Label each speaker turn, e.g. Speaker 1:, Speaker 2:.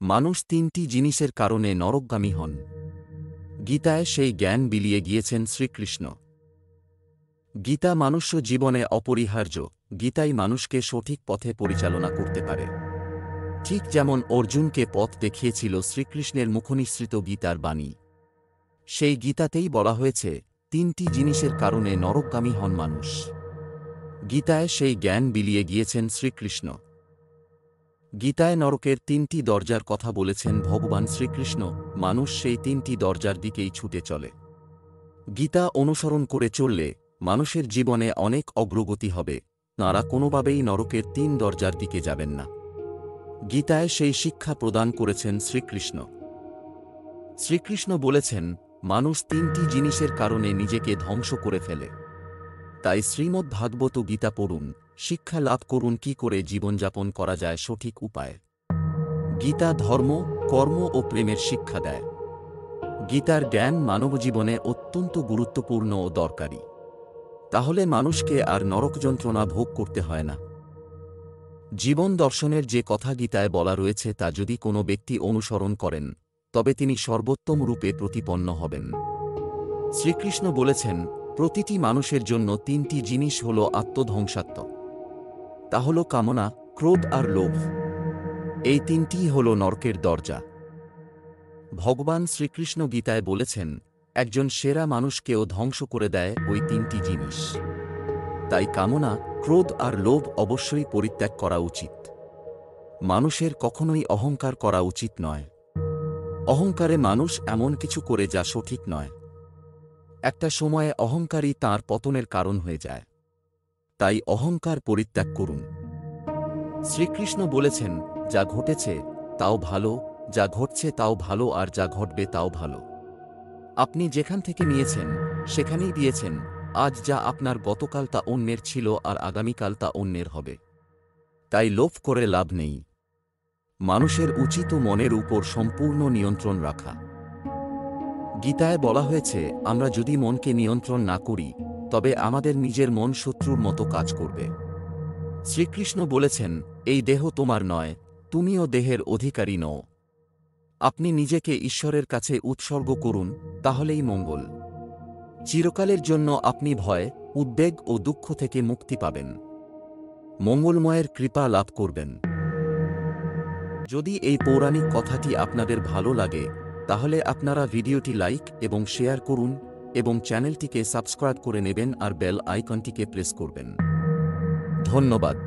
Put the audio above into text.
Speaker 1: মানুষ তিনটি জিনিসের কারণে নরকগামী হন। গীতায় সেই জ্ঞান বিলিয়ে গিয়েছেন শ্রীকৃষ্ণ। গীতা মনুষ্য জীবনে অপরিহার্য। গীতাই মানুষকে সঠিক পথে পরিচালনা করতে পারে। ঠিক যেমন অর্জুনকে পথ দেখিয়েছিল শ্রীকৃষ্ণের মুখনিসৃত গীতার বাণী। সেই গীতাতেই বলা হয়েছে তিনটি জিনিসের কারণে নরকগামী হন মানুষ। গীতায় সেই জ্ঞান বিলিয়ে গিয়েছেন শ্রীকৃষ্ণ। গীতায় নরকের তিনটি দরজার কথা বলেছেন ভগবান শ্রীকৃষ্ণ। মানুষ সেই তিনটি দরজার দিকেই ছুটে চলে। গীতা অনুসরণ করে চললে মানুষের জীবনে অনেক অগ্রগতি হবে। তাঁরা কোনোভাবেই নরকের তিন দরজার দিকে যাবেন না। গীতায় সেই শিক্ষা প্রদান করেছেন শ্রীকৃষ্ণ। শ্রীকৃষ্ণ বলেছেন মানুষ তিনটি জিনিসের কারণে নিজেকে ধ্বংস করে ফেলে। তাই শ্রীমদ্ভাগবত গীতা পড়ুন, শিক্ষা লাভ করুন কি করে জীবনযাপন করা যায় সঠিক উপায়। গীতা ধর্ম, কর্ম ও প্রেমের শিক্ষা দেয়। গীতার জ্ঞান মানবজীবনে অত্যন্ত গুরুত্বপূর্ণ ও দরকারি। তাহলে মানুষকে আর নরক যন্ত্রণা ভোগ করতে হয় না। জীবন দর্শনের যে কথা গীতায় বলা রয়েছে তা যদি কোনো ব্যক্তি অনুসরণ করেন তবে তিনি সর্বোত্তম রূপে প্রতিপন্ন হবেন। শ্রীকৃষ্ণ বলেছেন প্রতিটি মানুষের জন্য তিনটি জিনিস হল আত্মধ্বংসাত্মক। তা হল কামনা, ক্রোধ আর লোভ। এই তিনটিই হল নরকের দরজা। ভগবান শ্রীকৃষ্ণ গীতায় বলেছেন একজন সেরা মানুষকেও ধ্বংস করে দেয় ওই তিনটি জিনিস। তাই কামনা, ক্রোধ আর লোভ অবশ্যই পরিত্যাগ করা উচিত। মানুষের কখনোই অহংকার করা উচিত নয়। অহংকারে মানুষ এমন কিছু করে যা সঠিক নয়। একটা সময়ে অহংকারই তাঁর পতনের কারণ হয়ে যায়। তাই অহংকার পরিত্যাগ করুন। শ্রীকৃষ্ণ বলেছেন যা ঘটেছে তাও ভালো, যা ঘটছে তাও ভালো, আর যা ঘটবে তাও ভালো। আপনি যেখান থেকে নিয়েছেন সেখানেই দিয়েছেন। আজ যা আপনার গতকাল তা অন্যের ছিল, আর আগামীকাল তা অন্যের হবে। তাই লোভ করে লাভ নেই। মানুষের উচিত মনের উপর সম্পূর্ণ নিয়ন্ত্রণ রাখা। গীতায় বলা হয়েছে আমরা যদি মনকে নিয়ন্ত্রণ না করি তবে আমাদের নিজের মন শত্রুর মতো কাজ করবে। শ্রীকৃষ্ণ বলেছেন এই দেহ তোমার নয়, তুমিও দেহের অধিকারী নও। আপনি নিজেকে ঈশ্বরের কাছে উৎসর্গ করুন, তাহলেই মঙ্গল। চিরকালের জন্য আপনি ভয়, উদ্বেগ ও দুঃখ থেকে মুক্তি পাবেন। মঙ্গলময়ের কৃপা লাভ করবেন। যদি এই পৌরাণিক কথাটি আপনাদের ভালো লাগে তাহলে আপনারা ভিডিওটি লাইক এবং শেয়ার করুন এবং চ্যানেলটিকে সাবস্ক্রাইব করে নেবেন আর বেল আইকনটিকে প্রেস করবেন। ধন্যবাদ।